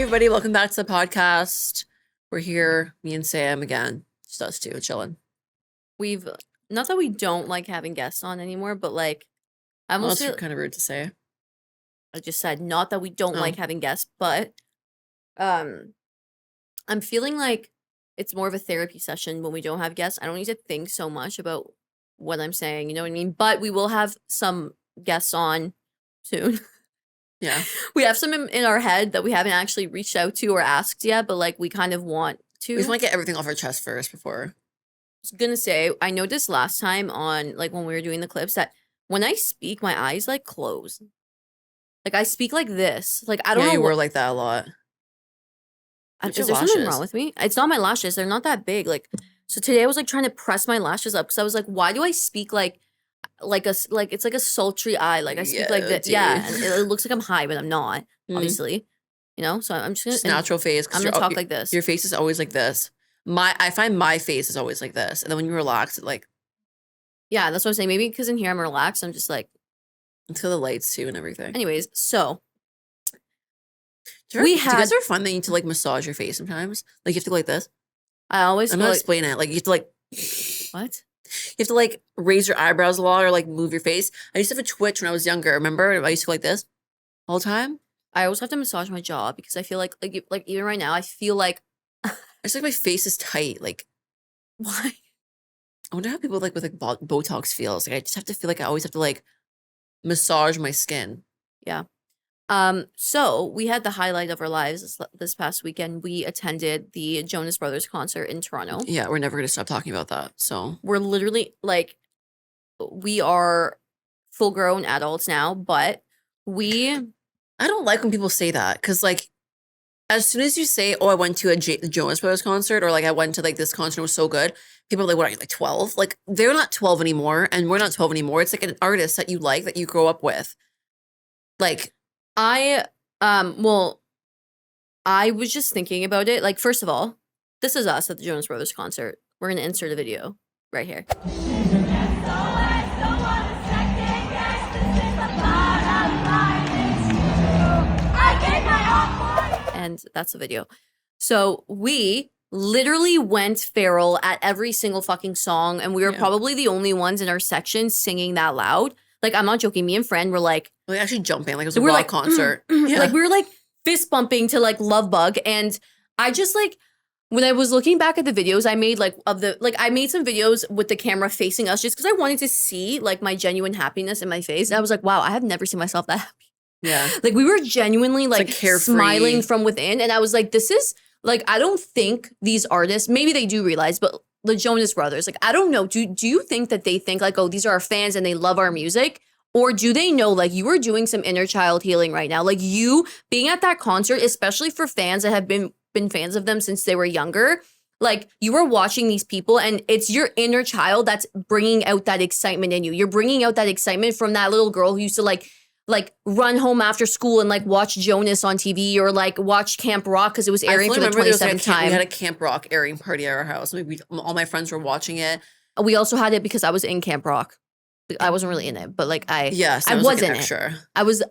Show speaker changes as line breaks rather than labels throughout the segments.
everybody. Welcome back to the podcast. We're here, me and Sam again. Just us two chilling.
We've not that we don't like having guests on anymore, but like I'm
Well,
also
that's kind of rude to say.
I just said not that we don't like having guests, but I'm feeling like it's more of a therapy session when we don't have guests. I don't need to think so much about what I'm saying, you know what I mean? But we will have some guests on soon.
Yeah.
We have some in our head that we haven't actually reached out to or asked yet, but like we kind of want to.
We just want to get everything off our chest first before.
I was gonna say, I noticed last time on like when we were doing the clips that when I speak, my eyes like close. Like I speak like this. Like I don't know.
You were like that a lot.
Is there something wrong with me? It's not my lashes. They're not that big. Like so today I was like trying to press my lashes up because I was like, why do I speak like it's like a sultry eye? Like I speak like this. Yeah, and it looks like I'm high, but I'm not. Obviously, you know. So I'm just gonna
natural face.
I'm gonna talk like this.
Your face is always like this. I find my face is always like this, and then when you relax, it like.
Yeah, that's what I'm saying. Maybe because in here I'm relaxed. I'm just like.
Until the lights too and everything.
Anyways, so.
Do you guys ever find that you need to like massage your face sometimes? Like you have to go like this.
I'm not
explaining it. Like you have to like.
What?
You have to like raise your eyebrows a lot or like move your face. I used to have a twitch when I was younger. Remember? I used to go like this all the time.
I always have to massage my jaw because I feel like even right now I feel like.
It's like my face is tight. Like,
why?
I wonder how people like with like Botox feels. Like I just have to feel like I always have to like massage my skin.
Yeah. So we had the highlight of our lives this past weekend. We attended the Jonas Brothers concert in Toronto.
Yeah, we're never going to stop talking about that. So
we're literally like, we are full grown adults now, but I
don't like when people say that because like, as soon as you say, oh, I went to the Jonas Brothers concert or like I went to like this concert, it was so good. People are like, what are you, like 12? Like they're not 12 anymore and we're not 12 anymore. It's like an artist that you like, that you grow up with. Like
I was just thinking about it. Like, first of all, this is us at the Jonas Brothers concert. We're going to insert a video right here. And that's the video. So we literally went feral at every single fucking song. And we were probably the only ones in our section singing that loud. Like, I'm not joking. Me and friend were like
actually jumping. Like it was a rock concert.
Yeah. Like we were like fist bumping to like Love Bug. And I just like, when I was looking back at the videos I made I made some videos with the camera facing us just because I wanted to see like my genuine happiness in my face. And I was like, wow, I have never seen myself that happy.
Yeah.
Like we were genuinely like smiling from within. And I was like, this is like, I don't think these artists, maybe they do realize, but the Jonas Brothers, like, I don't know. Do you think that they think like, oh, these are our fans and they love our music? Or do they know like you are doing some inner child healing right now? Like you being at that concert, especially for fans that have been fans of them since they were younger, like you are watching these people and it's your inner child that's bringing out that excitement in you. You're bringing out that excitement from that little girl who used to like run home after school and like watch Jonas on TV or like watch Camp Rock because it was airing for the 27th time.
We had a Camp Rock airing party at our house. All my friends were watching it.
We also had it because I was in Camp Rock. I wasn't really in it, but like I wasn't
like an extra.
I was,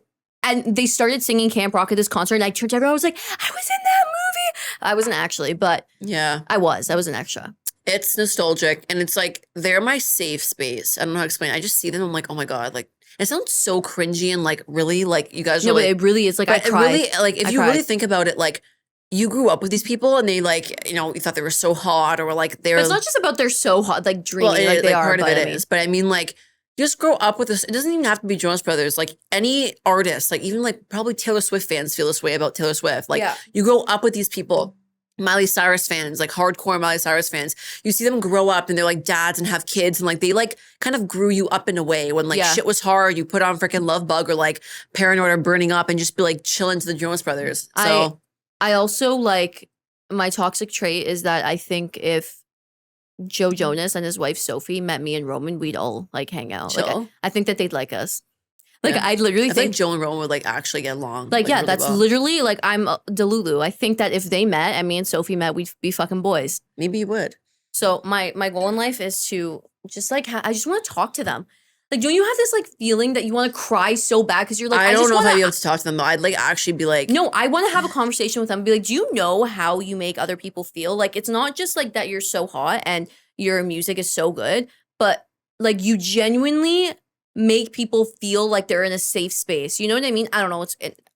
and they started singing Camp Rock at this concert and I turned to everyone. I was like, I was in that movie. I wasn't actually, but
yeah,
I was an extra.
It's nostalgic and it's like they're my safe space. I don't know how to explain it. I just see them. I'm like, oh my God, like. It sounds so cringy and like really like you guys are like.
No, it really is like I cried.
Really like if you really think about it, like you grew up with these people and they like, you know, you thought they were so hot or like they're.
But it's not just about they're so hot, like dreamy, like they are.
Part of it is, but I mean like just grow up with this. It doesn't even have to be Jonas Brothers. Like any artist, like even like probably Taylor Swift fans feel this way about Taylor Swift. Like you grow up with these people. Miley Cyrus fans, like hardcore Miley Cyrus fans, you see them grow up and they're like dads and have kids and like they like kind of grew you up in a way when like shit was hard, you put on freaking Love Bug or like Paranoid or Burning Up and just be like chilling to the Jonas Brothers. So
I also like my toxic trait is that I think if Joe Jonas and his wife Sophie met me and Roman, we'd all like hang out.
Chill.
Like I think that they'd like us. Like I literally think
Joe and Roman would like actually get along.
Like yeah, really that's literally like I'm Delulu. I think that if they met and me and Sophie met, we'd be fucking boys.
Maybe you would.
So my goal in life is to just like I just want to talk to them. Like, don't you have this like feeling that you want to cry so bad because you're like,
I don't know if I'd be able to talk to them though. I'd like actually be like,
no, I want to have a conversation with them and be like, do you know how you make other people feel? Like, it's not just like that you're so hot and your music is so good, but like you genuinely make people feel like they're in a safe space. You know what I mean? I don't know.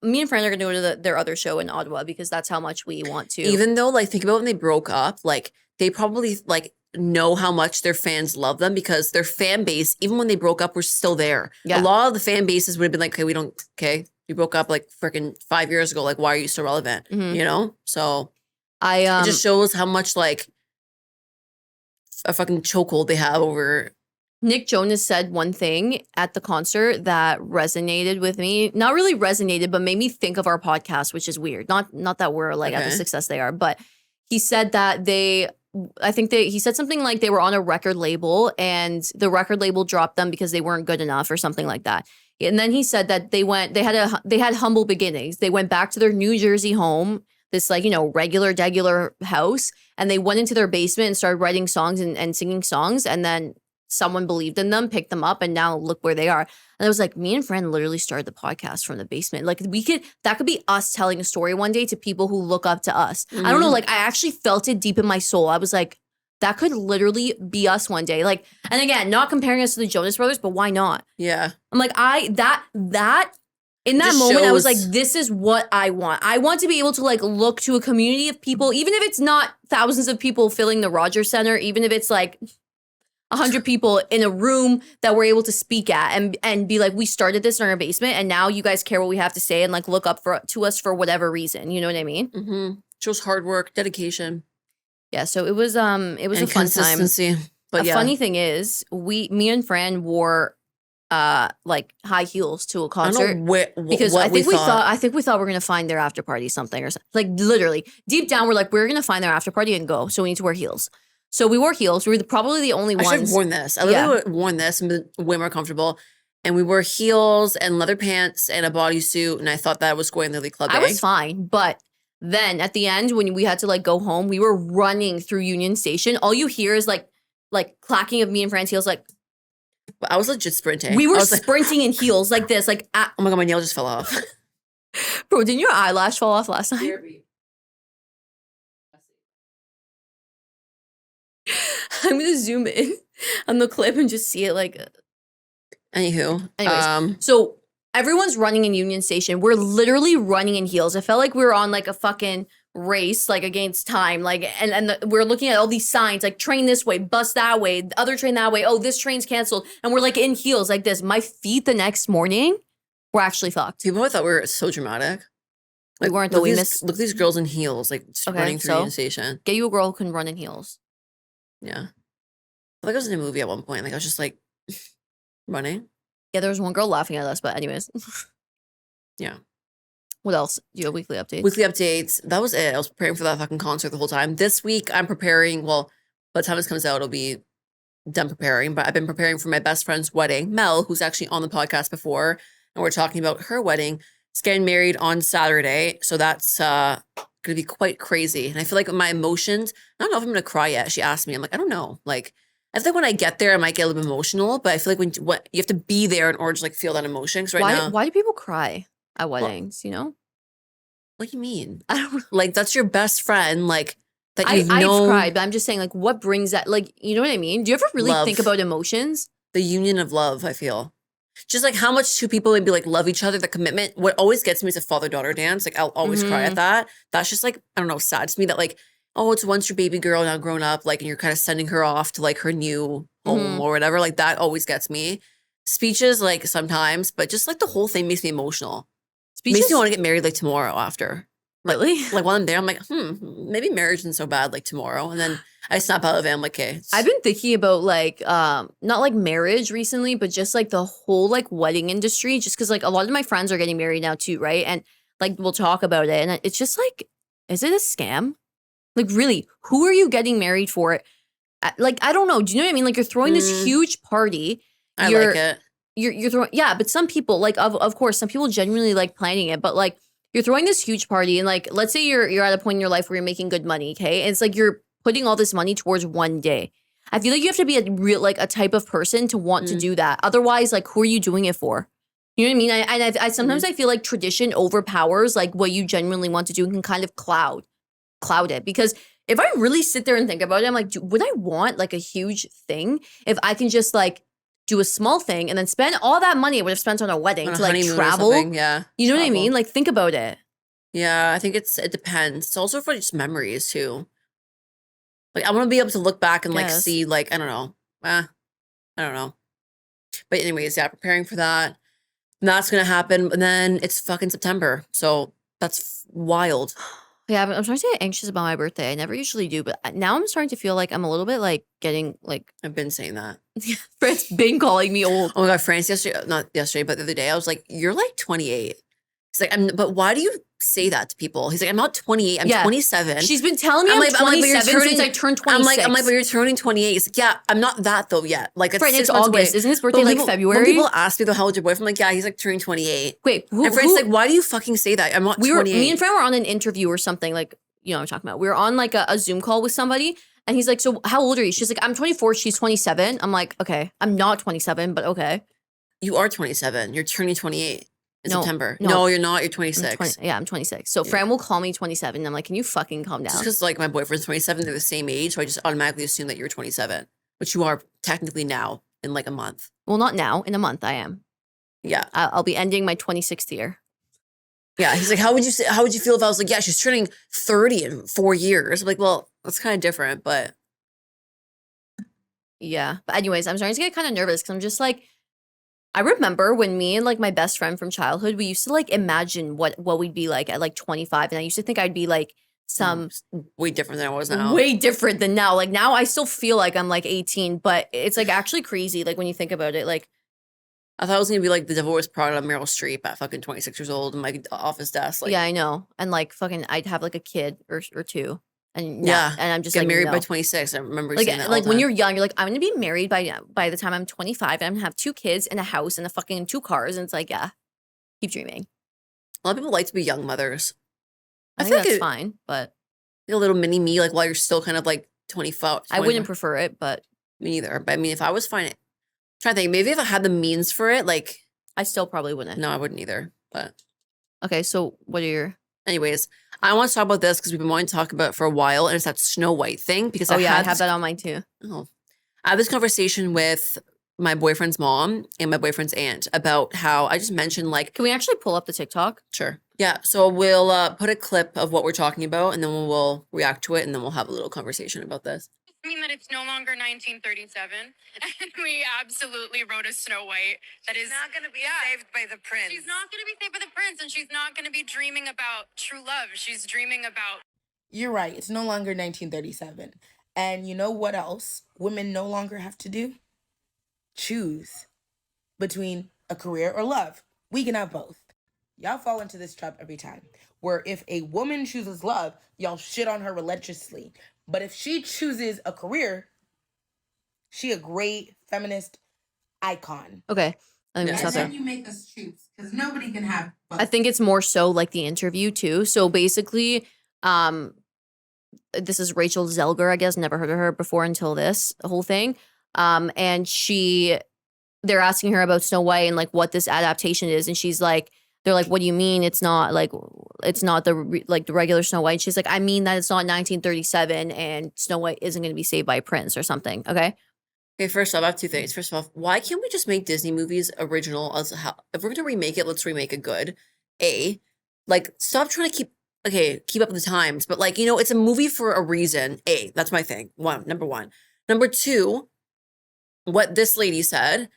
Me and Fran are going to go to their other show in Ottawa because that's how much we want to.
Even though, like, think about when they broke up, like, they probably, like, know how much their fans love them because their fan base, even when they broke up, were still there. Yeah. A lot of the fan bases would have been like, okay, you broke up, like, freaking 5 years ago. Like, why are you still relevant? Mm-hmm. You know? So, it just shows how much, like, a fucking chokehold they have over...
Nick Jonas said one thing at the concert that resonated with me. Not really resonated, but made me think of our podcast, which is weird. Not that we're like at the success they are, but he said that he said something like they were on a record label and the record label dropped them because they weren't good enough or something like that. And then he said that they had humble beginnings. They went back to their New Jersey home, this like, regular house, and they went into their basement and started writing songs and singing songs, and then someone believed in them, picked them up, and now look where they are. And I was like, me and Fran literally started the podcast from the basement. Like that could be us telling a story one day to people who look up to us. Mm-hmm. I don't know, like I actually felt it deep in my soul. I was like, that could literally be us one day. Like, and again, not comparing us to the Jonas Brothers, but why not?
Yeah.
I'm like, in that moment, I was like, this is what I want. I want to be able to like look to a community of people, even if it's not thousands of people filling the Rogers Center, even if it's like 100 people in a room that we're able to speak at and be like, we started this in our basement and now you guys care what we have to say and like look up to us for whatever reason. You know what I mean?
Mm-hmm. Shows hard work, dedication.
Yeah. So it was a fun time. But the funny thing is me and Fran wore like high heels to a concert.
I don't know
because I think we thought we're gonna find their after party something or something. Like literally deep down we're like, we're gonna find their after party and go. So we need to wear heels. So we wore heels. We were probably the only ones.
I should have worn this. I literally would have worn this and been way more comfortable. And we wore heels and leather pants and a bodysuit. And I thought that was going really clubbing.
I was fine. But then at the end, when we had to like go home, we were running through Union Station. All you hear is like clacking of me and Fran's heels. Like,
I was legit sprinting.
We were sprinting in heels like this. Like,
oh my God, my nail just fell off.
Bro, didn't your eyelash fall off last time? I'm going to zoom in on the clip and just see it like.
Anyways,
so everyone's running in Union Station. We're literally running in heels. I felt like we were on like a fucking race, like against time. Like, and we're looking at all these signs, like train this way, bus that way, the other train that way. Oh, this train's canceled. And we're like in heels like this. My feet the next morning were actually fucked.
People thought we were so dramatic.
Like, we weren't. Look
at these girls in heels, like just running through Union Station.
Get you a girl who can run in heels.
Yeah. I think I was in a movie at one point. Like I was just like running.
Yeah, there was one girl laughing at us, but anyways.
Yeah.
What else? Do you have weekly updates?
Weekly updates. That was it. I was preparing for that fucking concert the whole time. This week I'm preparing, well, by the time this comes out, it'll be done preparing, but I've been preparing for my best friend's wedding, Mel, who's actually on the podcast before, and we're talking about her wedding. She's getting married on Saturday, so that's going to be quite crazy. And I feel like my emotions, I don't know if I'm going to cry yet. She asked me. I'm like, I don't know. Like, I feel like when I get there, I might get a little bit emotional, but I feel like you have to be there in order to like feel that emotion. Because now,
why do people cry at weddings? Well,
what do you mean?
I don't know.
Like, that's your best friend. Like, that
I've cried, but I'm just saying, like, what brings that? Like, you know what I mean? Do you ever really think about emotions?
The union of love, I feel. Just like how much two people maybe like love each other, the commitment. What always gets me is a father-daughter dance. Like I'll always cry at that. That's just like, I don't know, sad to me that like, oh, it's once your baby girl now grown up, like, and you're kind of sending her off to like her new home or whatever. Like that always gets me. Speeches, like sometimes, but just like the whole thing makes me emotional. Makes me want to get married like tomorrow after.
Really?
Like while I'm there, I'm like, maybe marriage isn't so bad like tomorrow. And then I snap out of it. I'm like, okay.
I've been thinking about like, not like marriage recently, but just like the whole like wedding industry, just because like a lot of my friends are getting married now too, right? And like we'll talk about it. And it's just like, is it a scam? Like really, who are you getting married for? Like, I don't know. Do you know what I mean? Like you're throwing this huge party.
I like it.
You're throwing, yeah, but some people like, of course, some people genuinely like planning it, but like you're throwing this huge party and like, let's say you're at a point in your life where you're making good money. Okay. And it's like, you're putting all this money towards one day. I feel like you have to be a type of person to want to do that. Otherwise, like, who are you doing it for? You know what I mean? I sometimes I feel like tradition overpowers like what you genuinely want to do and can kind of cloud it. Because if I really sit there and think about it, I'm like, would I want like a huge thing if I can just like do a small thing and then spend all that money I would have spent on a wedding to like travel?
Yeah.
You know what I mean? Like, think about it.
Yeah, I think it depends. It's also for just memories too. Like, I want to be able to look back and like see like, I don't know. I don't know. But anyways, yeah, preparing for that. And that's going to happen. And then it's fucking September. So that's wild.
Yeah, I'm starting to get anxious about my birthday. I never usually do, but now I'm starting to feel like I'm a little bit like getting like.
I've been saying that.
Fran's been calling me old.
Oh my God, France not yesterday, but the other day, I was like, you're like 28. He's like, but why do you say that to people? He's like, I'm not 28, I'm 27.
She's been telling me I'm 27 since I turned 26.
I'm like, but you're turning 28. He's like, yeah, I'm not that though yet. Like,
it's August. Isn't his birthday like February?
When people ask me, how old your boyfriend? I'm like, yeah, he's like turning 28.
Wait,
and Fran's like, why do you fucking say that? I'm not 28.
Me and Fran were on an interview or something, like, you know what I'm talking about. We were on like a Zoom call with somebody, and he's like, so how old are you? She's like, I'm 24, she's 27. I'm like, okay, I'm not 27, but okay.
You are 27. You're turning 28. In September. No, you're not. You're 26.
I'm 26. So Fran will call me 27. I'm like, can you fucking calm down?
Just because like my boyfriend's 27, they're the same age. So I just automatically assume that you're 27, which you are technically now in like a month.
Well, not now. In a month, I am.
Yeah.
I'll be ending my 26th year.
Yeah. He's like, how would you feel if I was like, yeah, she's turning 30 in 4 years? I'm like, well, that's kind of different, but.
Yeah. But anyways, I'm starting to get kind of nervous because I'm just like, I remember when me and like my best friend from childhood, we used to like imagine what we'd be like at like 25. And I used to think I'd be like some
way different than I was now.
Way different than now. Like now I still feel like I'm like 18, but it's like actually crazy. Like when you think about it, like.
I thought I was going to be like the divorce product of Meryl Streep at fucking 26 years old in my office desk. Like,
yeah, I know. And like fucking I'd have like a kid or two. And and I'm just
get
like
married by 26. I remember
like
saying that
like when you're young, you're like, I'm gonna be married by the time I'm 25. And I'm gonna have 2 kids and a house and a fucking 2 cars. And it's like, yeah, keep dreaming.
A lot of people like to be young mothers.
I think that's fine, but
a little mini me, like while you're still kind of like 25.
I wouldn't prefer it, but
me neither. But I mean, if I was fine, I'm trying to think, maybe if I had the means for it, like
I still probably wouldn't.
No, I wouldn't either. But
okay, so what are your?
Anyways, I want to talk about this because we've been wanting to talk about it for a while, and it's that Snow White thing. Because
I have that on mine too.
Oh, I had this conversation with my boyfriend's mom and my boyfriend's aunt about how I just mentioned like.
Can we actually pull up the TikTok?
Sure. Yeah. So we'll put a clip of what we're talking about, and then we'll react to it, and then we'll have a little conversation about this.
I mean that it's no longer 1937, and we absolutely wrote a Snow White that is
not going to be saved by the prince.
She's not going to be saved by the prince, and she's not going to be dreaming about true love. She's dreaming about.
You're right. It's no longer 1937. And you know what else women no longer have to do? Choose between a career or love. We can have both. Y'all fall into this trap every time, where if a woman chooses love, y'all shit on her relentlessly. But if she chooses a career, she a great feminist icon.
Okay.
And then you make us choose, because nobody can have both.
I think it's more so like the interview too. So basically, this is Rachel Zelger, I guess. Never heard of her before until this whole thing. And they're asking her about Snow White and like what this adaptation is. And she's like, they're like, what do you mean it's not the regular Snow White? She's like, I mean that it's not 1937 and Snow White isn't going to be saved by a prince or something. Okay.
Okay, first off, I have 2 things. First off, why can't we just make Disney movies original? If we're going to remake it, let's remake it good. Like, stop trying to keep up with the times. But like, it's a movie for a reason. That's my thing. Number one. Number 2, what this lady said,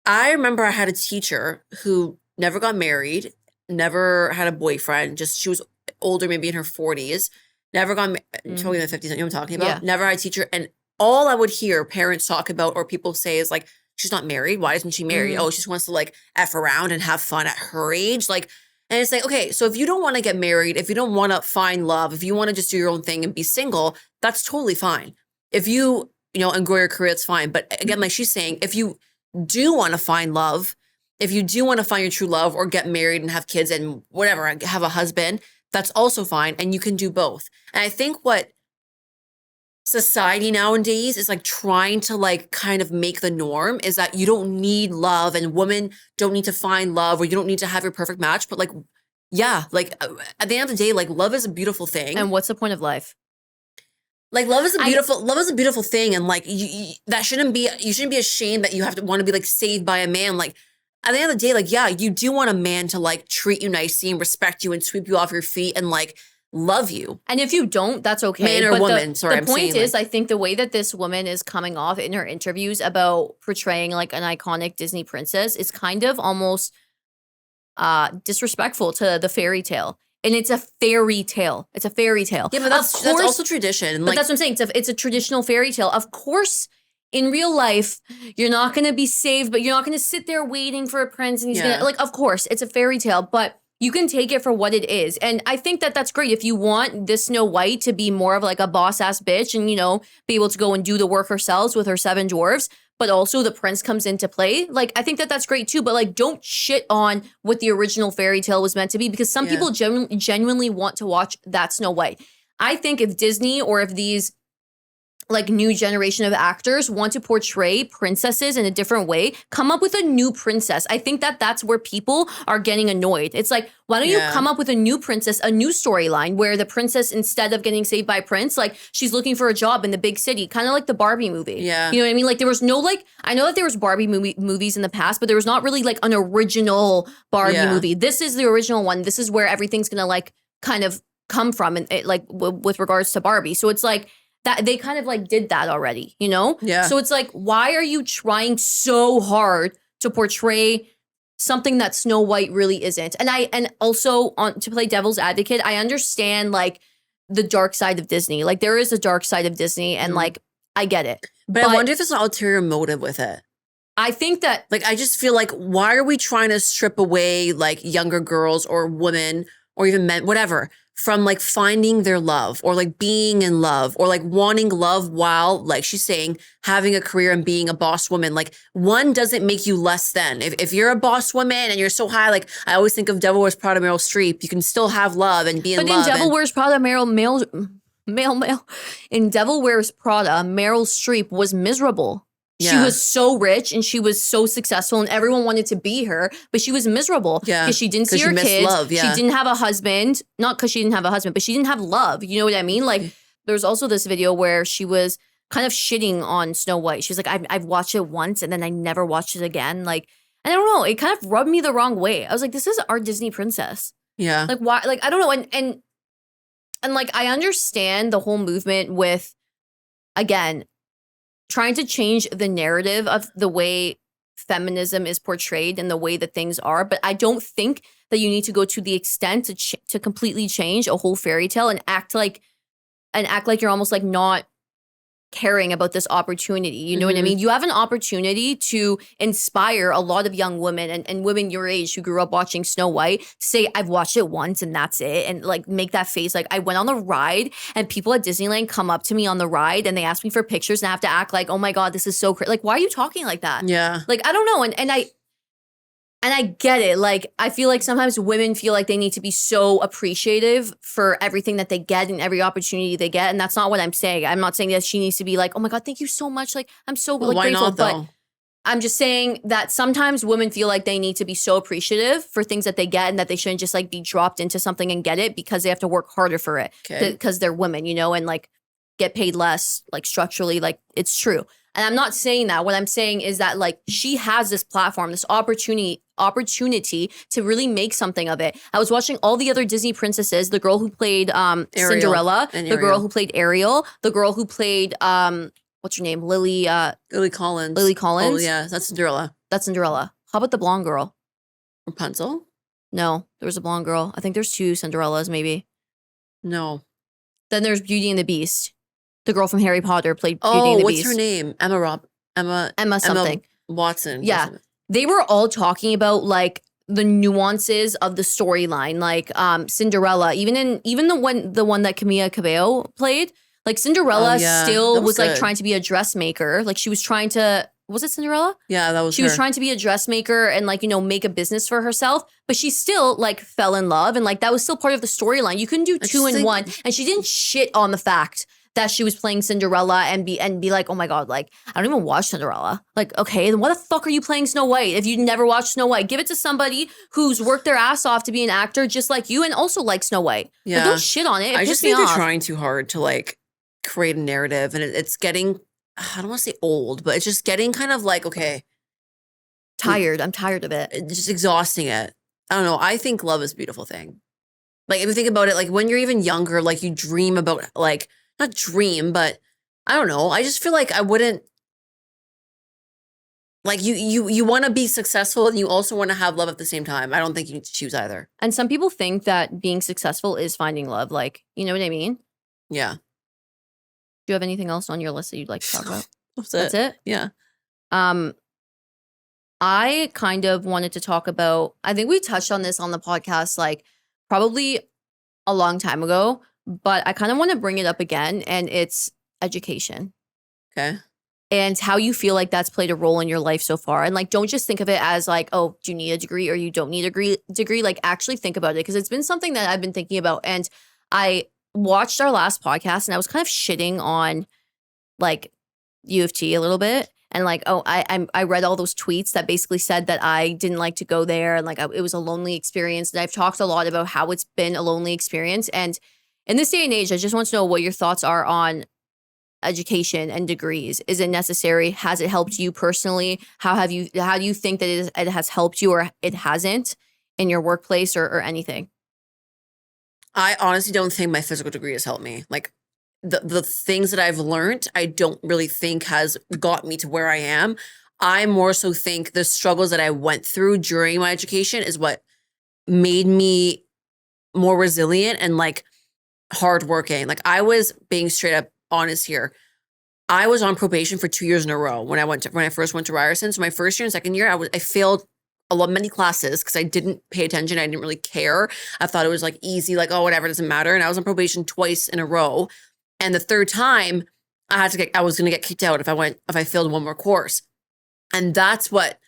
I remember I had a teacher who never got married, never had a boyfriend, she was older, maybe in her 40s, never got totally in the 50s, you know what I'm talking about? Yeah. Never had a teacher. And all I would hear parents talk about or people say is like, she's not married. Why isn't she married? Oh, she just wants to like F around and have fun at her age. Like, and it's like, okay, so if you don't want to get married, if you don't want to find love, if you want to just do your own thing and be single, that's totally fine. If you, and grow your career, it's fine. But again, like she's saying, if you do want to find love, if you do want to find your true love or get married and have kids and whatever, have a husband, that's also fine. And you can do both. And I think what society nowadays is like trying to like kind of make the norm is that you don't need love and women don't need to find love or you don't need to have your perfect match. But like, yeah, like at the end of the day, like love is a beautiful thing.
And what's the point of life?
Like love is a beautiful thing. And like you shouldn't be ashamed that you have to want to be like saved by a man. Like at the end of the day, like, yeah, you do want a man to like treat you nicely and respect you and sweep you off your feet and like love you.
And if you don't, that's okay.
Man or woman. Sorry,
the point is, I think the way that this woman is coming off in her interviews about portraying like an iconic Disney princess is kind of almost disrespectful to the fairy tale. And it's a fairy tale. It's a fairy tale.
Yeah, but that's also tradition.
But that's what I'm saying. It's a traditional fairy tale. Of course, in real life, you're not going to be saved, but you're not going to sit there waiting for a prince and he's going to, like, of course, it's a fairy tale, but you can take it for what it is. And I think that that's great. If you want this Snow White to be more of like a boss ass bitch and, you know, be able to go and do the work herself with her 7 dwarves, but also the prince comes into play. Like, I think that that's great too. But like, don't shit on what the original fairy tale was meant to be because some people genuinely want to watch that Snow White. I think if Disney or if these like new generation of actors want to portray princesses in a different way, come up with a new princess. I think that that's where people are getting annoyed. It's like, why don't you come up with a new princess, a new storyline where the princess, instead of getting saved by a prince, like she's looking for a job in the big city, kind of like the Barbie movie.
Yeah.
You know what I mean? Like there was no like, I know that there was Barbie movies in the past, but there was not really like an original Barbie movie. This is the original one. This is where everything's gonna like kind of come from and it, like with regards to Barbie. So it's like, that they kind of like did that already, you know?
Yeah.
So it's like, why are you trying so hard to portray something that Snow White really isn't? And also to play devil's advocate, I understand like the dark side of Disney. Like there is a dark side of Disney and like, I get it.
But I wonder if there's an ulterior motive with it.
I think that
like, I just feel like, why are we trying to strip away like younger girls or women or even men, whatever, from like finding their love or like being in love or like wanting love while, like she's saying, having a career and being a boss woman? Like one doesn't make you less than. If you're a boss woman and you're so high, like I always think of Devil Wears Prada, Meryl Streep, you can still have love and be in love.
But in Devil Wears Prada, in Devil Wears Prada, Meryl Streep was miserable. Yeah. She was so rich and she was so successful and everyone wanted to be her, but she was miserable because she didn't see her kids. Love, she didn't have a husband, not because she didn't have a husband, but she didn't have love. You know what I mean? Like there's also this video where she was kind of shitting on Snow White. She's like, I've watched it once and then I never watched it again. Like, and I don't know, it kind of rubbed me the wrong way. I was like, this is our Disney princess.
Yeah.
Like why? Like, I don't know. And like, I understand the whole movement with, again, trying to change the narrative of the way feminism is portrayed and the way that things are. But I don't think that you need to go to the extent to completely change a whole fairy tale and act like you're almost like not caring about this opportunity. You know what I mean? You have an opportunity to inspire a lot of young women and women your age who grew up watching Snow White to say, I've watched it once and that's it. And like make that face. Like I went on the ride and people at Disneyland come up to me on the ride and they ask me for pictures and I have to act like, oh my God, this is so crazy. Like, why are you talking like that?
Yeah.
Like, I don't know. And I get it. Like, I feel like sometimes women feel like they need to be so appreciative for everything that they get and every opportunity they get. And that's not what I'm saying. I'm not saying that she needs to be like, oh my God, thank you so much. Like, I'm so grateful.
Why not, though?
But I'm just saying that sometimes women feel like they need to be so appreciative for things that they get and that they shouldn't just like be dropped into something and get it because they have to work harder for it because they're women, you know, and like get paid less, like structurally, like it's true. And I'm not saying that. What I'm saying is that like she has this platform, this opportunity to really make something of it. I was watching all the other Disney princesses, the girl who played Cinderella, the girl who played Ariel, the girl who played what's her name? Lily Collins. Lily Collins.
Oh yeah, that's Cinderella.
That's Cinderella. How about the blonde girl?
Rapunzel?
No, there was a blonde girl. I think there's 2 Cinderellas maybe.
No.
Then there's Beauty and the Beast. The girl from Harry Potter played Beauty and the Beast.
Oh, what's her name? Emma something. Emma Watson.
Yeah. They were all talking about like the nuances of the storyline, like Cinderella, even the one that Camila Cabello played, like Cinderella still was like trying to be a dressmaker. Like she was trying to, was it Cinderella?
Yeah, that was
She was trying to be a dressmaker and like, you know, make a business for herself, but she still like fell in love and like that was still part of the storyline. You couldn't do 2 in 1 and she didn't shit on the fact that she was playing Cinderella and be like, oh my God, like, I don't even watch Cinderella. Like, okay, then why the fuck are you playing Snow White if you never watched Snow White? Give it to somebody who's worked their ass off to be an actor just like you and also like Snow White.
Yeah.
Like, don't shit on it.
I just think they're trying too hard to like create a narrative, and it's getting, I don't want to say old, but it's just getting kind of like, okay.
Tired. I'm tired of it.
It's just exhausting it. I don't know. I think love is a beautiful thing. Like, if you think about it, like when you're even younger, like you dream about, like, not dream, but I don't know. I just feel like I wouldn't, like you want to be successful and you also want to have love at the same time. I don't think you need to choose either.
And some people think that being successful is finding love. Like, you know what I mean?
Yeah.
Do you have anything else on your list that you'd like to talk about?
That's it?
Yeah. I kind of wanted to talk about, I think we touched on this on the podcast, like probably a long time ago, but I kind of want to bring it up again, and it's education.
Okay.
And how you feel like that's played a role in your life so far. And like, don't just think of it as like, oh, do you need a degree or you don't need a degree? Like, actually think about it, because it's been something that I've been thinking about. And I watched our last podcast and I was kind of shitting on like U of T a little bit. And like, oh, I read all those tweets that basically said that I didn't like to go there, and like it was a lonely experience. And I've talked a lot about how it's been a lonely experience. And in this day and age, I just want to know what your thoughts are on education and degrees. Is it necessary? Has it helped you personally? How do you think that it has helped you or it hasn't in your workplace or anything?
I honestly don't think my physical degree has helped me. Like, the things that I've learned, I don't really think has got me to where I am. I more so think the struggles that I went through during my education is what made me more resilient and like hardworking. Like, I was being straight up honest here. I was on probation for 2 years in a row when I first went to Ryerson. So my first year and second year, I failed many classes because I didn't pay attention. I didn't really care. I thought it was like easy, like, oh, whatever, doesn't matter. And I was on probation twice in a row. And the third time, I was going to get kicked out if I failed one more course. And that's what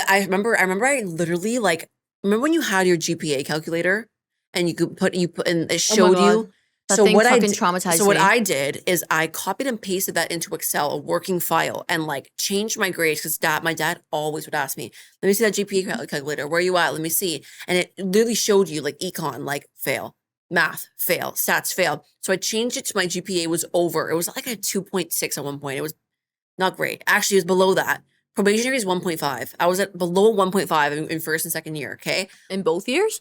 I remember. I literally, like, remember when you had your GPA calculator and you put and it showed you.
So what I
did is I copied and pasted that into Excel, a working file, and like changed my grades because my dad always would ask me, let me see that GPA calculator. Where are you at? Let me see. And it literally showed you like econ, like fail. Math, fail. Stats, fail. So I changed it to my GPA was over. It was like a 2.6 at one point. It was not great. Actually, it was below that. Probationary is 1.5. I was at below 1.5 in first and second year, okay?
In both years?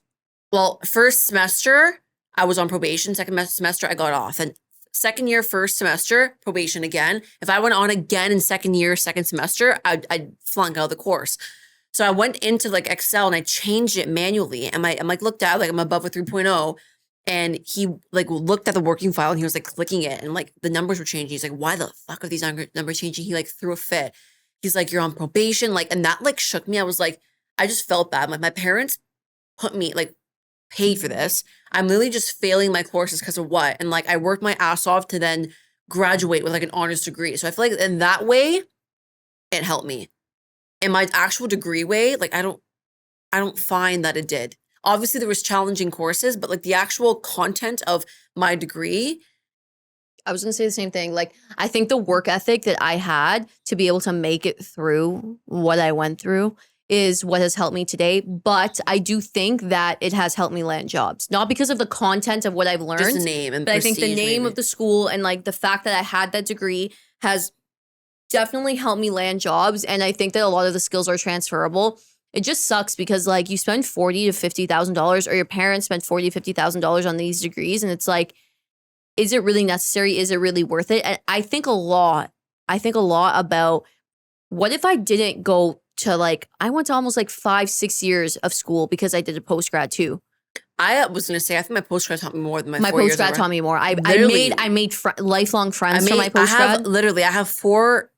Well, first semester, I was on probation. Second semester, I got off. And second year, first semester, probation again. If I went on again in second year, second semester, I'd flunk out of the course. So I went into like Excel and I changed it manually. And I'm like looked at, like I'm above a 3.0. And he like looked at the working file and he was like clicking it and like the numbers were changing. He's like, why the fuck are these numbers changing? He like threw a fit. He's like, you're on probation. Like, and that like shook me. I was like, I just felt bad. Like my parents put me like paid for this. I'm literally just failing my courses because of what? And like, I worked my ass off to then graduate with like an honors degree. So I feel like in that way, it helped me. In my actual degree way, like I don't find that it did. Obviously, there was challenging courses, but like the actual content of my degree.
I was going to say the same thing. Like, I think the work ethic that I had to be able to make it through what I went through is what has helped me today. But I do think that it has helped me land jobs. Not because of the content of what I've learned.
Just the name and
but I think the name
maybe.
of the school and like the fact that I had that degree has definitely helped me land jobs. And I think that a lot of the skills are transferable. It just sucks because like you spend $40,000 to $50,000 or your parents spend $40,000 to $50,000 on these degrees. And it's like, is it really necessary? Is it really worth it? And I think a lot about what if I didn't go to like, I went to almost like 5-6 years of school because I did a post-grad too.
I was going to say, I think my post-grad taught me more than my 4 years.
My post-grad taught me more. I made lifelong friends from my post-grad.
I have four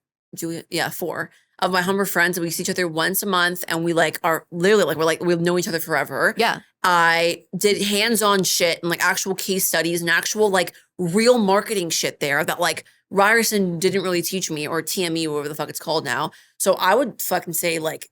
of my Humber friends, and we see each other once a month, and we like are literally like we've known each other forever.
Yeah.
I did hands-on shit and like actual case studies and actual like real marketing shit there that like Ryerson didn't really teach me, or TME, whatever the fuck it's called now. So I would fucking say like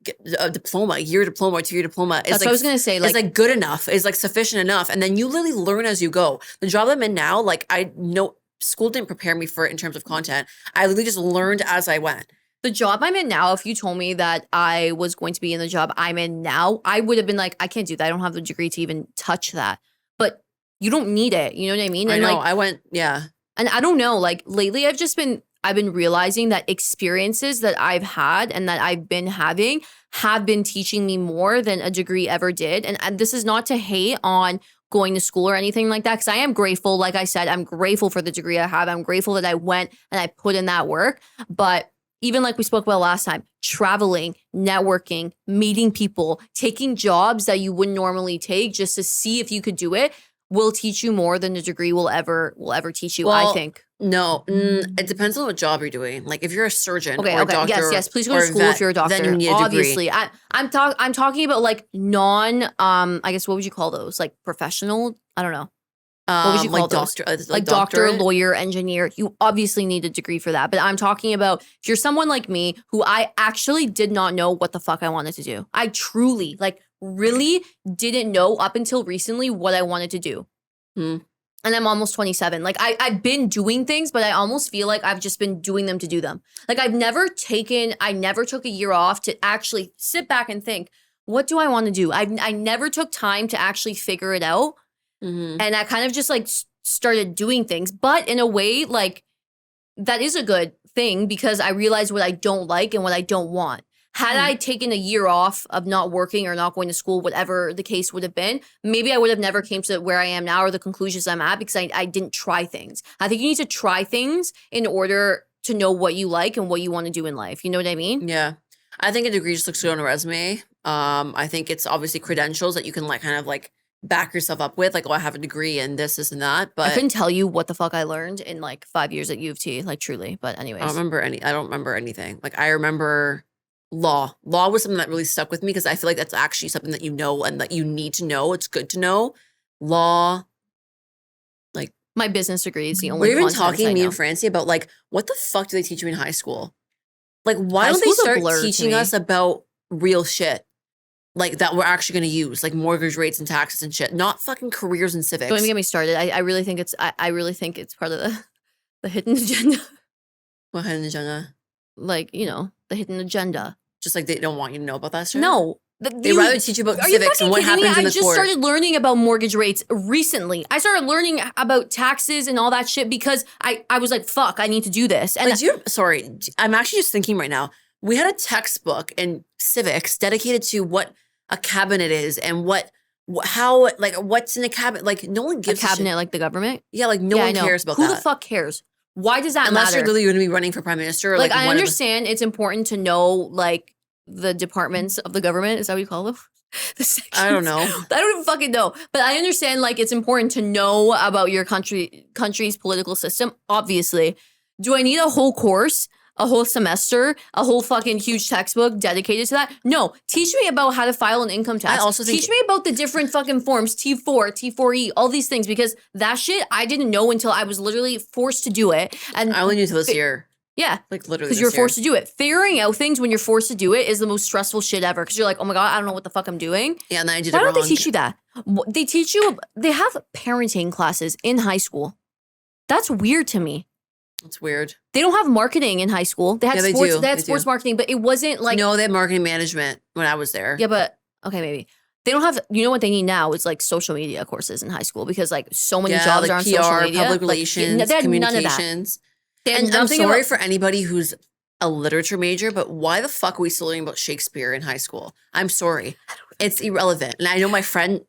get a diploma, a year diploma, a 2-year diploma.
That's what I was gonna say.
It's like good enough. It's like sufficient enough. And then you literally learn as you go. The job I'm in now, like I know school didn't prepare me for it in terms of content. I literally just learned as I went.
The job I'm in now, if you told me that I was going to be in the job I'm in now, I would have been like, I can't do that. I don't have the degree to even touch that. But you don't need it. You know what I mean?
I
And
know.
like,
I went, yeah.
And I don't know, like lately I've been realizing that experiences that I've had and that I've been having have been teaching me more than a degree ever did. And this is not to hate on going to school or anything like that, because I am grateful. Like I said, I'm grateful for the degree I have. I'm grateful that I went and I put in that work. But even like we spoke about last time, traveling, networking, meeting people, taking jobs that you wouldn't normally take just to see if you could do it will teach you more than the degree will ever teach you, I think.
No, it depends on what job you're doing. Like if you're a surgeon or a doctor,
yes, please go to school if you're a doctor.
Then you need a
Obviously,
degree.
I'm talking about like non I guess what would you call those? Like professional? I don't know. What would you call those? Like doctor, lawyer, engineer. You obviously need a degree for that. But I'm talking about if you're someone like me who I actually did not know what the fuck I wanted to do. I truly, like really didn't know up until recently what I wanted to do. And I'm almost 27. Like I've been doing things, but I almost feel like I've just been doing them to do them. Like I never took a year off to actually sit back and think, what do I want to do? I never took time to actually figure it out. And I kind of just like started doing things, but in a way like that is a good thing because I realized what I don't like and what I don't want. Had I taken a year off of not working or not going to school, whatever the case would have been, maybe I would have never came to where I am now or the conclusions I'm at because I didn't try things. I think you need to try things in order to know what you like and what you want to do in life. You know what I mean?
Yeah. I think a degree just looks good on a resume. I think it's obviously credentials that you can like kind of like back yourself up with, like, oh, I have a degree in this and that. But
I couldn't tell you what the fuck I learned in like 5 years at U of T, like truly. But anyways.
I don't remember anything. Like I remember law. Law was something that really stuck with me because I feel like that's actually something that you know and that you need to know. It's good to know. Law. Like
my business degree is the only
we're even
content
talking,
I
me
know.
and Francie, about like what the fuck do they teach you in high school? Like why
High
don't they
school's a
start
blur to
teaching
me.
us about real shit? Like that we're actually going to use, like mortgage rates and taxes and shit, not fucking careers and civics.
Don't even get me started. I really think it's part of the hidden agenda.
What hidden agenda?
Like, you know, the hidden agenda.
Just like they don't want you to know about that shit?
No.
They rather teach you about
Are you
civics
fucking
and what
kidding me?
happens in
I
the
just
court.
started learning about mortgage rates recently. I started learning about taxes and all that shit because I was like, fuck, I need to do this. And
Sorry, I'm actually just thinking right now. We had a textbook in civics dedicated to what a cabinet is and how like what's in a cabinet. Like no one gives
a cabinet like the government.
Yeah, like no one cares about that.
Who the fuck cares? Why does that
Unless
matter?
you're literally going to be running for prime minister. Or
like I understand it's important to know like the departments of the government. Is that what you call them? The sections.
I don't know.
I don't even fucking know. But I understand like it's important to know about your country's political system. Obviously, do I need a whole course? A whole semester, a whole fucking huge textbook dedicated to that? No. Teach me about how to file an income tax.
I also
teach me about the different fucking forms, T4, T4E, all these things, because that shit I didn't know until I was literally forced to do it. And
I only knew till this year.
Yeah.
Like literally
because you're forced to do it. Figuring out things when you're forced to do it is the most stressful shit ever. Because you're like, oh my God, I don't know what the fuck I'm doing.
Yeah, and then I did
Why
it
don't
wrong.
they teach you that? They have parenting classes in high school. That's weird to me.
It's weird.
They don't have marketing in high school. They had
Yeah, they
sports.
do.
They had
They
sports
do.
marketing, but it wasn't like
No, they had marketing management when I was there.
yeah, but okay, maybe they don't have. You know what they need now is like social media courses in high school because like so many jobs
like
are on
PR,
social media.
public
Like,
relations,
they had
communications.
None of that.
And I'm
nothing
sorry
about-
for anybody who's a literature major, but why the fuck are we still learning about Shakespeare in high school? I'm sorry. It's irrelevant. And I know my friend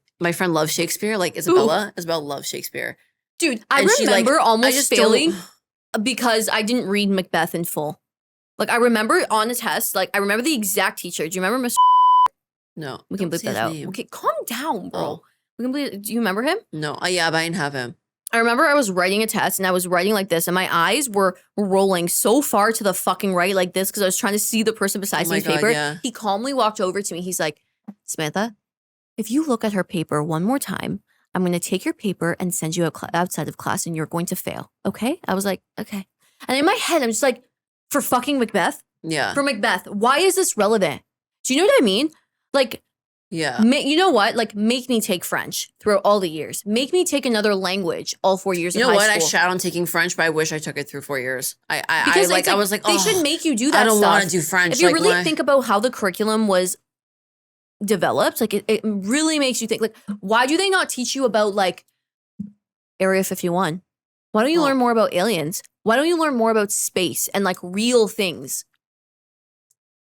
loves Shakespeare, like Isabella. Isabella loves Shakespeare.
Dude, I
And she, like,
remember
I
almost
just
failing
don't-
because I didn't read Macbeth in full. Like I remember on a test, like I remember the exact teacher. Do you remember Mr.
No.
We can
don't
bleep
say
that
his
out.
name.
Okay, calm down, bro.
Oh.
We can bleep. Do you remember him?
No. Yeah, but I didn't have him.
I remember I was writing a test and I was writing like this and my eyes were rolling so far to the fucking right like this because I was trying to see the person beside
Oh my
me's
God,
paper.
yeah.
He calmly walked over to me. He's like, Samantha, if you look at her paper one more time, I'm going to take your paper and send you outside of class and you're going to fail. Okay? I was like, okay. And in my head, I'm just like, for fucking Macbeth?
Yeah.
For Macbeth, why is this relevant? Do you know what I mean? Like,
yeah.
You know what? Like, make me take French throughout all the years. Make me take another language all 4 years of high school.
You know what? I shout on taking French, but I wish I took it through 4 years.
Because I was like, they should make you do that.
I don't want to do French.
If you really think about how the curriculum was developed, like it really makes you think. Like, why do they not teach you about like Area 51? Why don't you learn more about aliens? Why don't you learn more about space and like real things?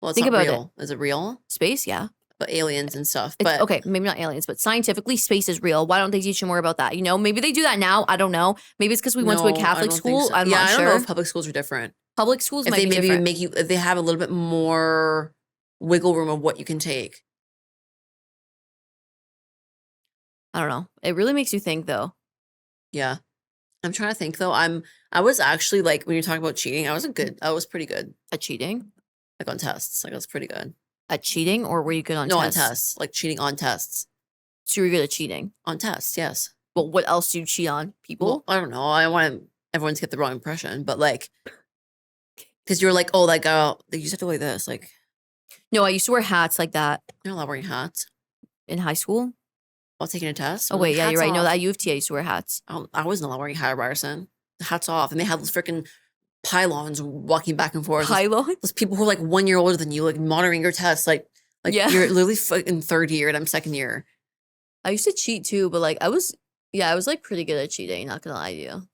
Well, it's not real. Is it real?
Space, yeah.
But aliens and stuff.
But okay, maybe not aliens, but scientifically, space is real. Why don't they teach you more about that? You know, maybe they do that now. I don't know. Maybe it's because we went to a Catholic school.
So.
I'm not sure.
I don't know if public schools are different.
Public schools might be different.
If they have a little bit more wiggle room of what you can take.
I don't know. It really makes you think, though.
Yeah, I'm trying to think though. I was actually like when you're talking about cheating, I was pretty good
at cheating.
Like on tests, like I was pretty good.
At cheating, or were you good on
tests?
No,
on tests. Like cheating on tests.
So you were good at cheating?
On tests, yes.
But what else do you cheat on? People?
Well, I don't know. I want everyone to get the wrong impression, but like, because you're like, oh, like, you used to have to wear this. Like,
no, I used to wear hats like that.
You're not allowed wearing hats.
In high school?
While taking a test?
Oh, wait, yeah, you're right. No, at U of T, I used to wear hats.
I wasn't allowed wearing hat at Ryerson. The hat's off. And they had those freaking pylons walking back and forth.
Pylons?
Those people who are like 1 year older than you, like monitoring your tests. Like you're literally in third year and I'm second year.
I used to cheat too, but like I was like pretty good at cheating, not gonna lie to you.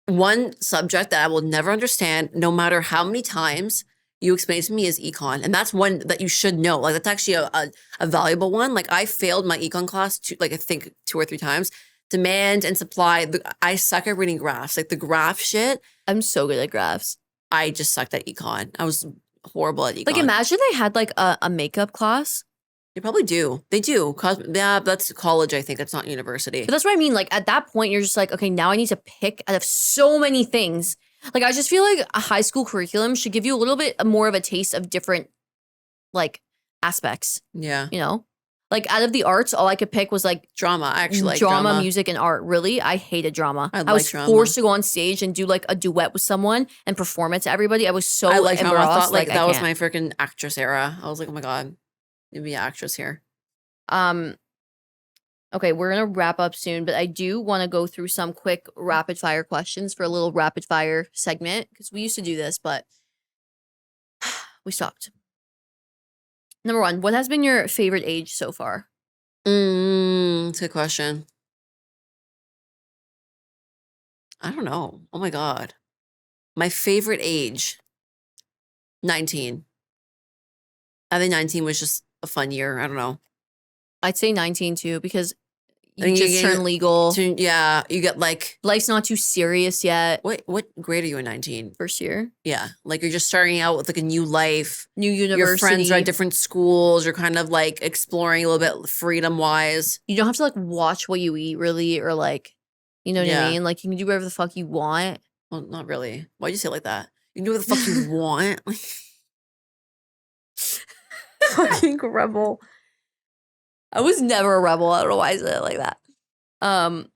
One subject that I will never understand, no matter how many times you explain to me, is econ. And that's one that you should know. Like that's actually a valuable one. Like I failed my econ class I think 2 or 3 times. Demand and supply. I suck at reading graphs. Like the graph shit.
I'm so good at graphs.
I just sucked at econ. I was horrible at econ.
Like imagine they had like a makeup class.
They probably do. They do. Yeah, that's college, I think. It's not university.
But that's what I mean. Like at that point, you're just like, okay, now I need to pick out of so many things. Like I just feel like a high school curriculum should give you a little bit more of a taste of different like aspects.
Yeah.
You know? Like out of the arts, all I could pick was like
drama. I actually like
drama, music, and art. Really? I hated drama. I was forced to go on stage and do like a duet with someone and perform it to everybody. I was so embarrassed.
Drama. I thought like that was my freaking actress era. I was like, oh my God, you'd be an actress here.
Okay, we're gonna wrap up soon, but I do want to go through some quick rapid fire questions for a little rapid fire segment because we used to do this, but we stopped. Number 1, what has been your favorite age so far?
It's a good question. I don't know. Oh my God. My favorite age, 19. I think 19 was just a fun year. I don't know.
I'd say 19 too, because you just turned legal.
Yeah, you get like...
Life's not too serious yet.
What grade are you in 19?
First year.
Yeah, like you're just starting out with like a new life.
New university.
Your friends are at different schools. You're kind of like exploring a little bit freedom-wise.
You don't have to like watch what you eat really, or like, you know what I mean? Like you can do whatever the fuck you want.
Well, not really. Why'd you say it like that? You can do whatever the fuck you want.
Fucking rebel. I was never a rebel. I don't know why I said it like that.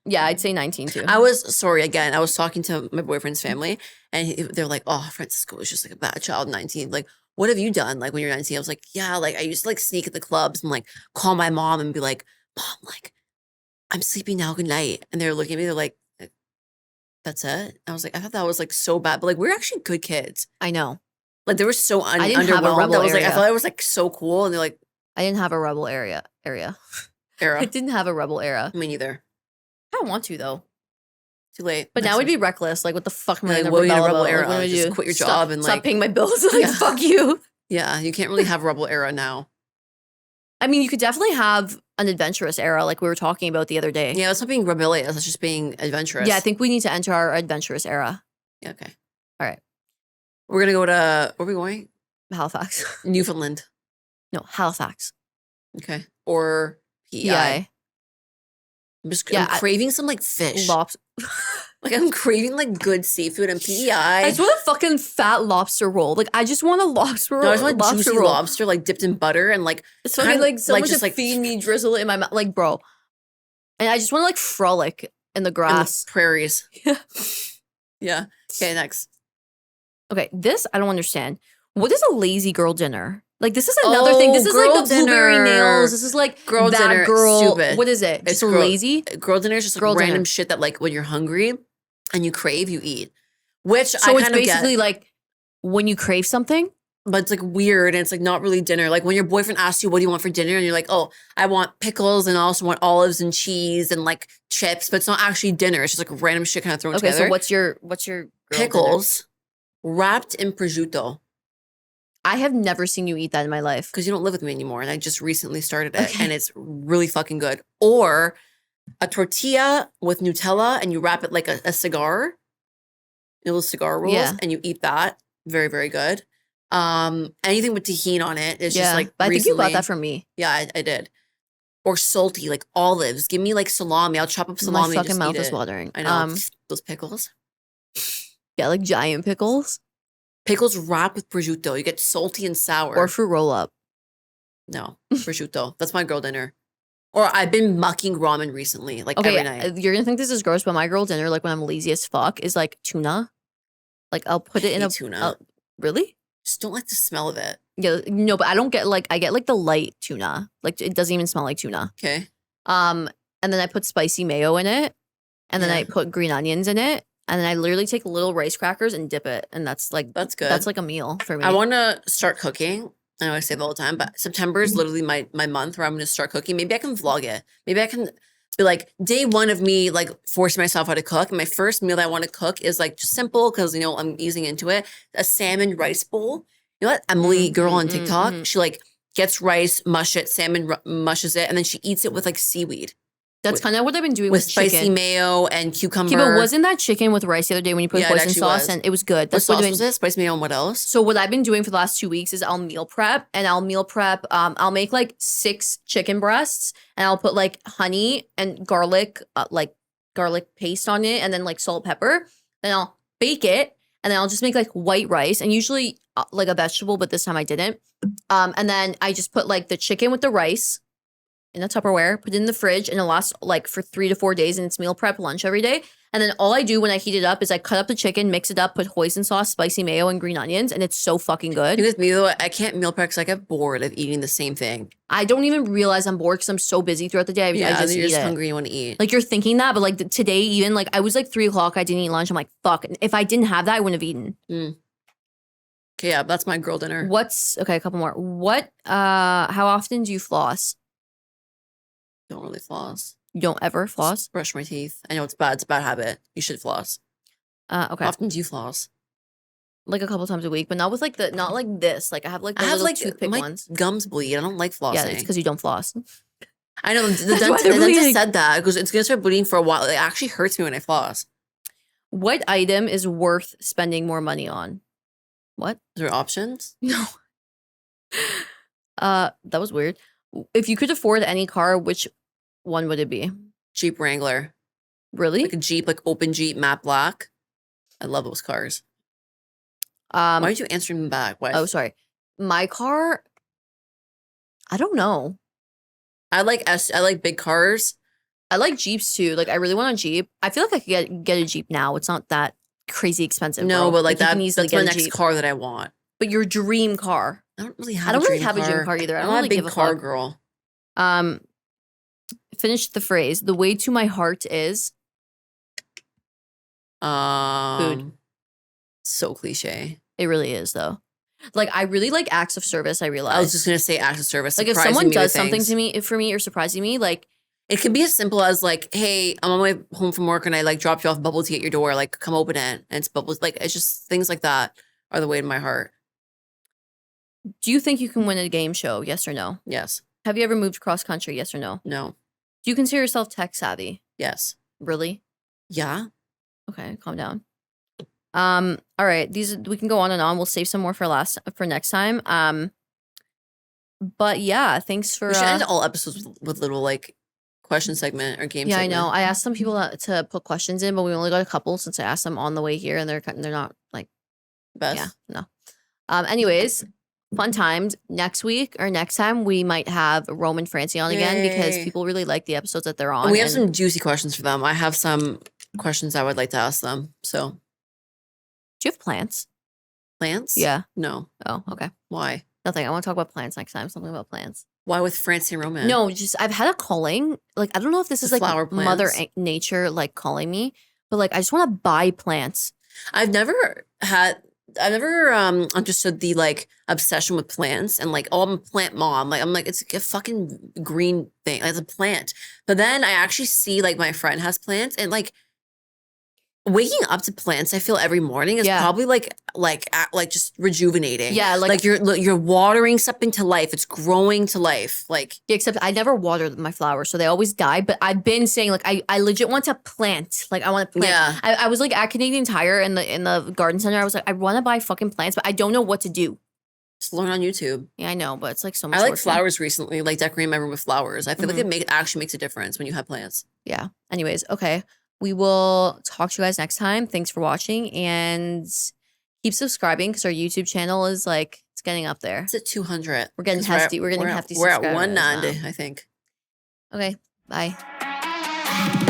Yeah, I'd say 19 too.
I was talking to my boyfriend's family and they're like, oh, Francisco was just like a bad child, 19. Like, what have you done? Like when you're 19, I was like, yeah, like I used to like sneak at the clubs and like call my mom and be like, Mom, like I'm sleeping now, good night. And they're looking at me, they're like, that's it? I was like, I thought that was like so bad, but like we're actually good kids.
I know.
Like they were so
I didn't have a
underwhelmed.
rebel
I was like,
area.
I thought it was like so cool. And they're like,
I didn't have a rebel area.
era.
I didn't have a rebel era.
Me neither.
I don't want to though.
Too late.
But now we'd be reckless. Like, what the fuck am I
Like,
gonna
what are you in a
rebel
rebel
about?
era?
Like, what do I
Just
do?
quit your job and
stop
like
paying my bills. Like, fuck you.
Yeah, you can't really have rebel era now.
I mean, you could definitely have an adventurous era, like we were talking about the other day.
Yeah, that's not being rebellious. That's just being adventurous.
Yeah, I think we need to enter our adventurous era.
Yeah, okay.
All right.
We're gonna go to where are we going?
Halifax.
Newfoundland.
No, Halifax.
Okay. Or PEI.
PEI.
I'm craving some like fish.
Lobster.
Like I'm craving like good seafood and PEI.
I just want a fucking fat lobster roll. Like I just want a lobster roll.
No, I just want juicy lobster like dipped in butter and like
it's fucking like someone just feed me, drizzle it in my mouth. Like bro. And I just want to like frolic in the grass.
In the prairies.
Yeah.
Yeah. Okay, next.
Okay, this I don't understand. What is a lazy girl dinner? Like, this is another thing. This is like
girl
the blueberry
dinner.
nails. This is like
Girl
that
dinner,
girl.
stupid.
What is it?
It's
Just lazy?
Girl dinner is just like
Girl
random
dinner.
shit that like when you're hungry and you crave, you eat. Which
So
I
it's
kind of
basically
get.
like when you crave something.
But it's like weird and it's like not really dinner. Like when your boyfriend asks you, what do you want for dinner? And you're like, oh, I want pickles and I also want olives and cheese and like chips, but it's not actually dinner. It's just like random shit kind of thrown
Okay,
together.
so what's your girl
Pickles wrapped in prosciutto.
I have never seen you eat that in my life.
Because you don't live with me anymore. And I just recently started it
Okay.
and it's really fucking good. Or a tortilla with Nutella and you wrap it like a cigar. Little cigar rolls.
Yeah.
And you eat that. Very, very good. Anything with tahini on it is just like
but I think you
recently.
bought that from me.
Yeah, I did. Or salty, like olives. Give me like salami. I'll chop up salami
My
and
fucking
just
mouth
eat
is
it.
watering.
I know. Those pickles.
Yeah, like giant pickles
Pickles wrapped with prosciutto. You get salty and sour.
or fruit roll up.
No, prosciutto. That's my girl dinner. Or I've been mucking ramen recently, like
Okay,
every night.
you're gonna think this is gross, but my girl dinner, like when I'm lazy as fuck, is like tuna. Like I'll put it in a
tuna.
Really?
Just don't like the smell of it.
Yeah, no, but I don't get like I get like the light tuna. Like it doesn't even smell like tuna.
Okay.
And then I put spicy mayo in it, and then
Yeah.
I put green onions in it, and then I literally take little rice crackers and dip it, and that's good. That's like a meal for me.
I want to start cooking. I know I say that all the time, but September is literally my month where I'm going to start cooking. Maybe I can vlog it. Maybe I can be like day one of me like forcing myself how to cook. And my first meal that I want to cook is like just simple because you know I'm easing into it. A salmon rice bowl. You know what? Emily, girl on TikTok, she like gets rice, mushes it, and then she eats it with like seaweed.
That's kind of what I've been doing
With
with
spicy
chicken.
mayo and cucumber.
Okay, but wasn't that chicken with rice the other day when you put
Yeah, it
hoisin
actually
sauce
was.
and it was good?
What
That's
sauce
what
was it? Spicy mayo and what else?
So what I've been doing for the last 2 weeks is I'll meal prep. I'll make like 6 chicken breasts and I'll put like honey and garlic, garlic paste on it and then like salt, pepper. Then I'll bake it and then I'll just make like white rice and usually like a vegetable, but this time I didn't. And then I just put like the chicken with the rice in a Tupperware, put it in the fridge, and it lasts like for 3 to 4 days, and it's meal prep lunch every day. And then all I do when I heat it up is I cut up the chicken, mix it up, put hoisin sauce, spicy mayo, and green onions, and it's so fucking good.
With me though, I can't meal prep because I get bored of eating the same thing.
I don't even realize I'm bored because I'm so busy throughout the day. I just
you're
eat
just
it.
hungry, you want to eat.
Like you're thinking that, but like today even, like I was like 3 o'clock, I didn't eat lunch. I'm like, fuck. If I didn't have that, I wouldn't have eaten.
Okay, yeah, that's my girl dinner.
Okay, a couple more. How often do you floss?
Don't really floss.
You don't ever floss?
Just brush my teeth. I know it's bad. It's a bad habit. You should floss.
Okay.
How often do you floss?
Like a couple times a week, but not like this. Like I have like the little toothpick
my
ones.
gums bleed. I don't like flossing.
Yeah, it's because you don't floss.
I know the
That's why
dentist,
they're
the dentist
bleeding.
said that because it's gonna start bleeding for a while. It actually hurts me when I floss.
What item is worth spending more money on? What?
Is there options?
No. That was weird. If you could afford any car, which one would it be?
Jeep Wrangler,
Really?
like a Jeep, like open Jeep, matte black. I love those cars. Why did you answer me back? Why?
Oh, sorry. My car. I don't know.
I like big cars.
I like Jeeps too. Like I really want a Jeep. I feel like I could get a Jeep now. It's not that crazy expensive.
No,
bro.
but like
you
that.
can easily
That's my
get a
next
Jeep.
car that I want.
But your dream car.
I don't really have.
I don't
a
really
dream
have a dream car either. I
I'm
don't
not
really
a big
give a
car
fuck.
girl.
Finish the phrase. The way to my heart is food.
So cliche.
It really is though. Like I really like acts of service. I realize.
I was just gonna say acts of service.
like if
surprising
someone
me with
does something
things.
to me for me or surprising me, like
It could be as simple as like, hey, I'm on my way home from work and I like dropped you off bubble tea at your door. Like, come open it. And it's bubbles. Like, it's just things like that are the way to my heart.
do you think you can win a game show? Yes or no?
Yes.
Have you ever moved cross country? Yes or no?
No.
Do you consider yourself tech savvy?
Yes.
Really?
Yeah.
Okay, calm down. All right. We can go on and on. We'll save some more for next time. But yeah, thanks for
We should end all episodes with little like question segment or game
yeah,
segment.
I know. I asked some people to put questions in, but we only got a couple since I asked them on the way here, and they're not like
Best.
yeah, no. Anyways, fun times. Next week or next time we might have Rome and Francie on again because
Yay.
people really like the episodes that they're on.
And we have
and
some juicy questions for them. I have some questions I would like to ask them. So
do you have plants?
plants?
Yeah.
No.
Oh, okay.
Why?
Nothing. I want to talk about plants next time. Something about plants.
Why with Francine Roman?
No, just I've had a calling. Like I don't know if this is like
flower
Mother
plants?
Nature like calling me, but like I just want to buy plants.
I've never understood the like obsession with plants and like, oh, I'm a plant mom. Like I'm like, it's a fucking green thing. Like, it's a plant. But then I actually see like my friend has plants and like waking up to plants, I feel every morning is probably like just rejuvenating.
Yeah, like
you're watering something to life. It's growing to life. Like
except I never water my flowers, so they always die. But I've been saying like I legit want to plant. Like I want to plant.
Yeah.
I was like at Canadian Tire in the garden center. I was like I want to buy fucking plants, but I don't know what to do.
Just learn on YouTube.
Yeah, I know, but it's like so much.
I like
work.
flowers recently, like decorating my room with flowers. I feel like it actually makes a difference when you have plants.
Yeah. Anyways, okay. We will talk to you guys next time. Thanks for watching and keep subscribing because our YouTube channel is like, it's getting up there.
It's at 200.
We're getting hefty. We're getting hefty.
We're at 190, I think.
Okay. Bye.